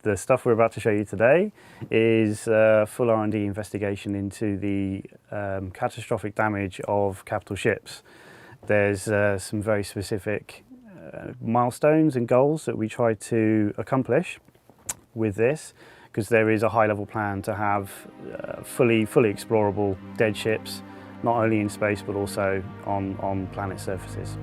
the stuff we're about to show you today is a full R&D investigation into the catastrophic damage of capital ships. There's some very specific milestones and goals that we try to accomplish with this, because there is a high-level plan to have fully explorable dead ships, not only in space but also on planet surfaces.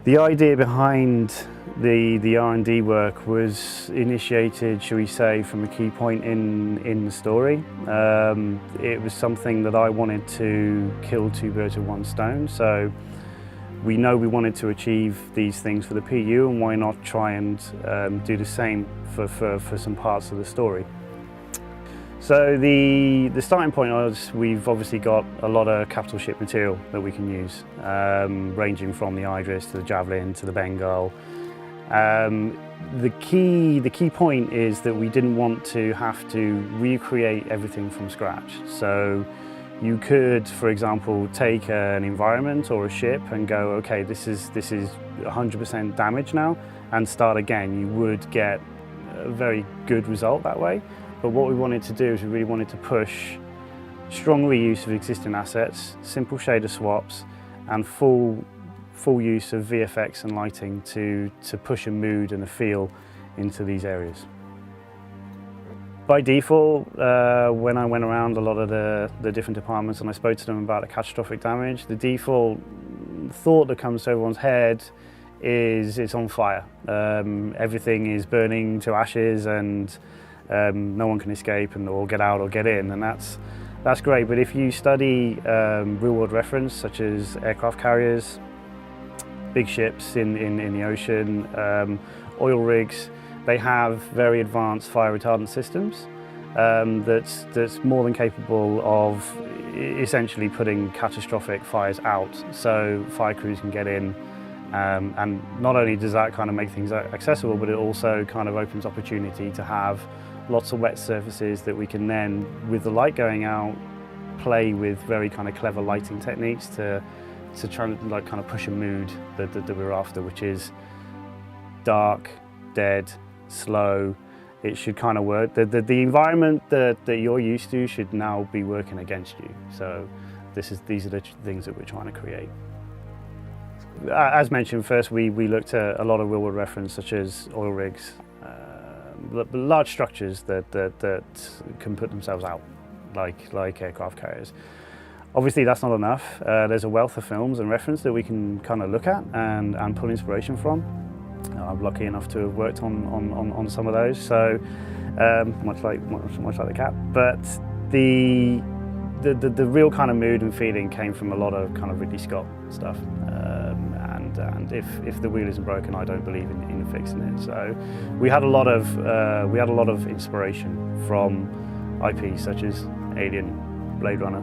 The idea behind the R&D work was initiated, shall we say, from a key point in the story. It was something that I wanted to kill two birds with one stone. So we know we wanted to achieve these things for the PU, and why not try and do the same for some parts of the story. So the starting point was, we've obviously got a lot of capital ship material that we can use, ranging from the Idris to the Javelin to the Bengal. The key point is that we didn't want to have to recreate everything from scratch. So you could, for example, take an environment or a ship and go, okay, this is 100% damage now, and start again. You would get a very good result that way. But what we wanted to do is we really wanted to push strong reuse of existing assets, simple shader swaps, and full use of VFX and lighting to push a mood and a feel into these areas. By default, when I went around a lot of the different departments and I spoke to them about the catastrophic damage, the default thought that comes to everyone's head is it's on fire. Everything is burning to ashes, and no one can escape or get out or get in, and that's great. But if you study real-world reference, such as aircraft carriers, big ships in the ocean, oil rigs, they have very advanced fire retardant systems that's more than capable of essentially putting catastrophic fires out, so fire crews can get in. And not only does that kind of make things accessible, but it also kind of opens opportunity to have lots of wet surfaces that we can then, with the light going out, play with very kind of clever lighting techniques to try and like kind of push a mood that we're after, which is dark, dead, slow. It should kind of work. The environment that you're used to should now be working against you. So these are the things that we're trying to create. As mentioned, first we looked at a lot of real-world reference, such as oil rigs, large structures that can put themselves out, like aircraft carriers. Obviously that's not enough. There's a wealth of films and reference that we can kind of look at and pull inspiration from. I'm lucky enough to have worked on some of those, so much like the cat. But the real kind of mood and feeling came from a lot of kind of Ridley Scott stuff. And if the wheel isn't broken, I don't believe in fixing it. So we had a lot of inspiration from IP such as Alien, Blade Runner,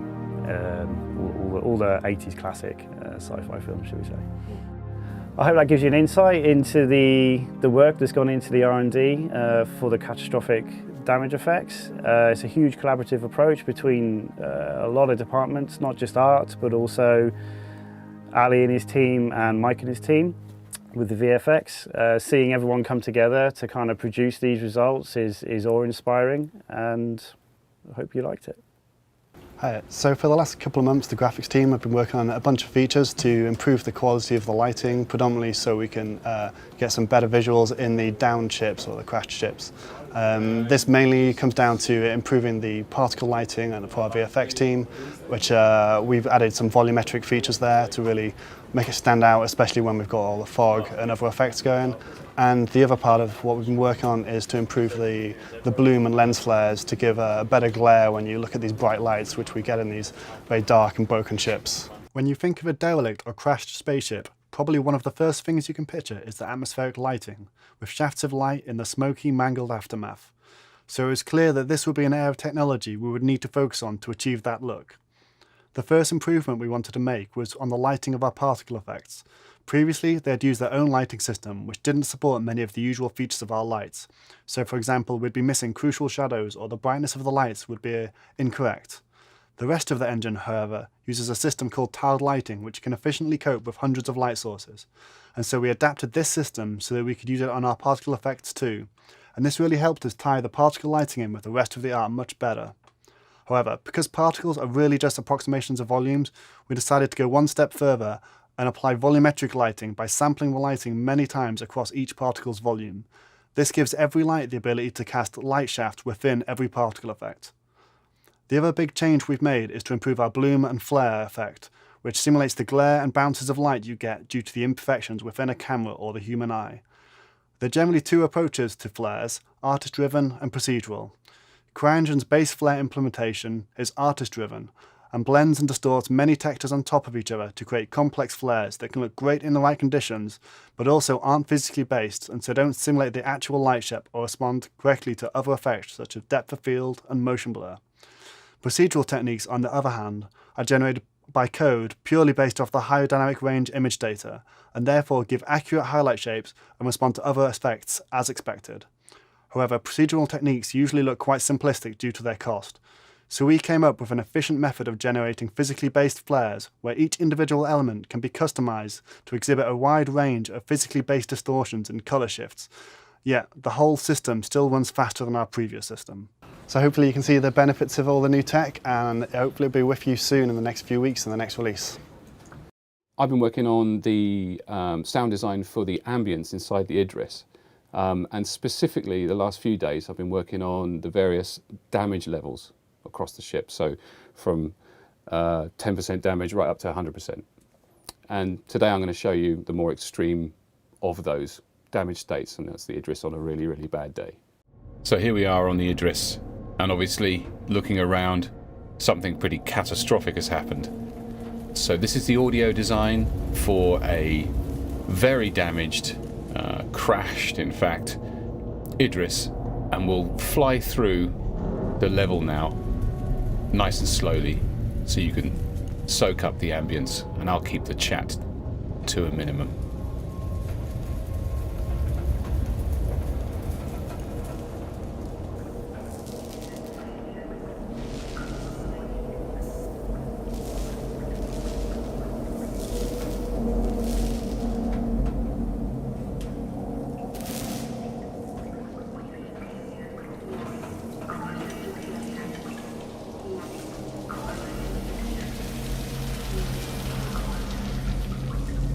all the 80s classic sci-fi films, shall we say. I hope that gives you an insight into the work that's gone into the R&D for the catastrophic damage effects. It's a huge collaborative approach between a lot of departments, not just art, but also Ali and his team and Mike and his team with the VFX. Seeing everyone come together to kind of produce these results is awe-inspiring, and I hope you liked it. Hi. So for the last couple of months, the graphics team have been working on a bunch of features to improve the quality of the lighting, predominantly so we can get some better visuals in the downed ships or the crashed ships. This mainly comes down to improving the particle lighting and for our VFX team, which we've added some volumetric features there to really make it stand out, especially when we've got all the fog and other effects going. And the other part of what we've been working on is to improve the bloom and lens flares to give a better glare when you look at these bright lights, which we get in these very dark and broken ships. When you think of a derelict or crashed spaceship, probably one of the first things you can picture is the atmospheric lighting, with shafts of light in the smoky, mangled aftermath. So it was clear that this would be an area of technology we would need to focus on to achieve that look. The first improvement we wanted to make was on the lighting of our particle effects. Previously, they had used their own lighting system, which didn't support many of the usual features of our lights. So for example, we'd be missing crucial shadows, or the brightness of the lights would be incorrect. The rest of the engine, however, uses a system called tiled lighting, which can efficiently cope with hundreds of light sources. And so we adapted this system so that we could use it on our particle effects too. And this really helped us tie the particle lighting in with the rest of the art much better. However, because particles are really just approximations of volumes, we decided to go one step further and apply volumetric lighting by sampling the lighting many times across each particle's volume. This gives every light the ability to cast light shafts within every particle effect. The other big change we've made is to improve our bloom and flare effect, which simulates the glare and bounces of light you get due to the imperfections within a camera or the human eye. There are generally two approaches to flares, artist-driven and procedural. CryEngine's base flare implementation is artist-driven and blends and distorts many textures on top of each other to create complex flares that can look great in the right conditions, but also aren't physically based and so don't simulate the actual light shape or respond correctly to other effects such as depth of field and motion blur. Procedural techniques, on the other hand, are generated by code purely based off the higher dynamic range image data, and therefore give accurate highlight shapes and respond to other effects as expected. However, procedural techniques usually look quite simplistic due to their cost, so we came up with an efficient method of generating physically based flares where each individual element can be customized to exhibit a wide range of physically based distortions and color shifts, yet the whole system still runs faster than our previous system. So hopefully you can see the benefits of all the new tech, and hopefully it'll be with you soon in the next few weeks in the next release. I've been working on the sound design for the ambience inside the Idris. And specifically the last few days I've been working on the various damage levels across the ship. So from 10% damage right up to 100%. And today I'm going to show you the more extreme of those damage states, and that's the Idris on a really, really bad day. So here we are on the Idris, and obviously looking around, something pretty catastrophic has happened. So this is the audio design for a very damaged, crashed in fact, Idris, and we'll fly through the level now nice and slowly so you can soak up the ambience, and I'll keep the chat to a minimum.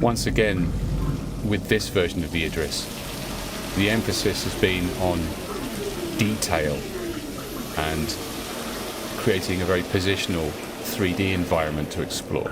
Once again, with this version of the Idris, the emphasis has been on detail and creating a very positional 3D environment to explore.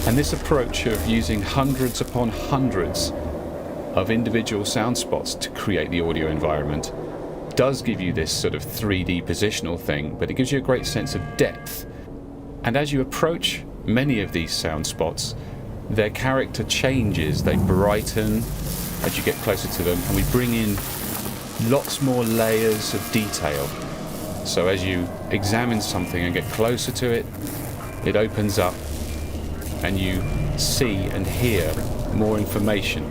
And this approach of using hundreds upon hundreds of individual sound spots to create the audio environment does give you this sort of 3D positional thing, but it gives you a great sense of depth. And as you approach many of these sound spots, their character changes, they brighten as you get closer to them, and we bring in lots more layers of detail. So as you examine something and get closer to it, it opens up and you see and hear more information.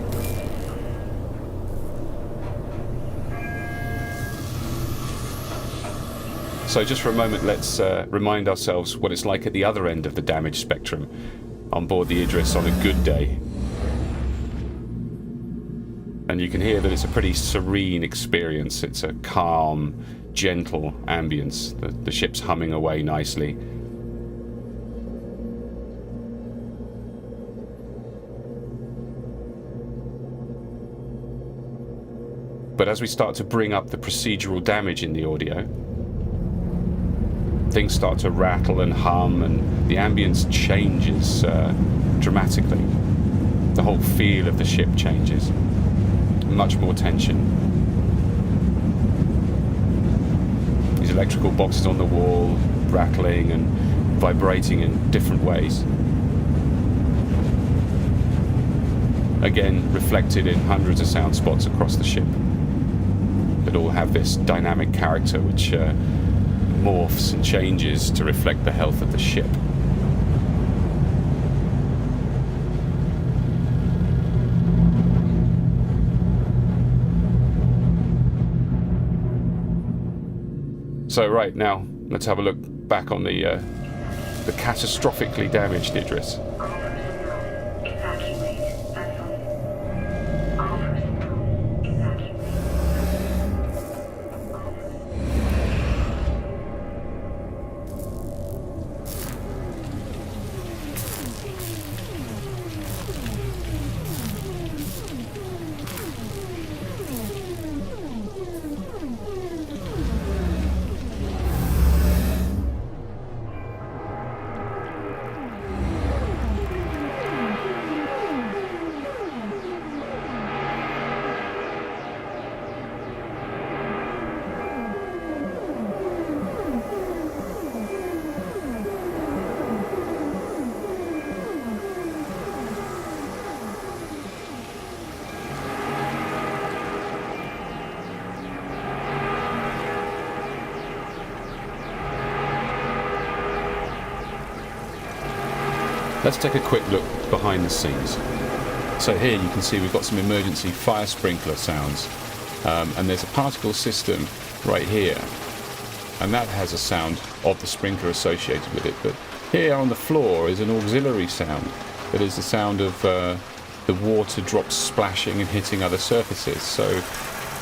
So just for a moment, let's remind ourselves what it's like at the other end of the damage spectrum on board the Idris on a good day. And you can hear that it's a pretty serene experience. It's a calm, gentle ambience. The ship's humming away nicely. But as we start to bring up the procedural damage in the audio, things start to rattle and hum, and the ambience changes dramatically. The whole feel of the ship changes. Much more tension. These electrical boxes on the wall rattling and vibrating in different ways. Again, reflected in hundreds of sound spots across the ship that all have this dynamic character which morphs and changes to reflect the health of the ship. So right now, let's have a look back on the catastrophically damaged Idris. Let's take a quick look behind the scenes. So here you can see we've got some emergency fire sprinkler sounds, and there's a particle system right here, and that has a sound of the sprinkler associated with it. But here on the floor is an auxiliary sound that is the sound of the water drops splashing and hitting other surfaces. So,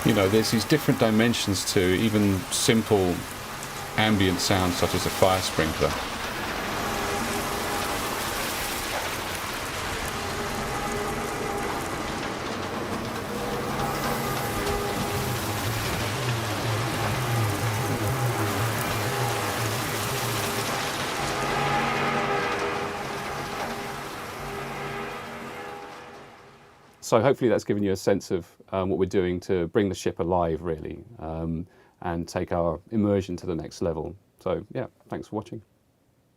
you know, there's these different dimensions to even simple ambient sounds such as a fire sprinkler. So hopefully that's given you a sense of what we're doing to bring the ship alive, really, and take our immersion to the next level. So yeah, thanks for watching.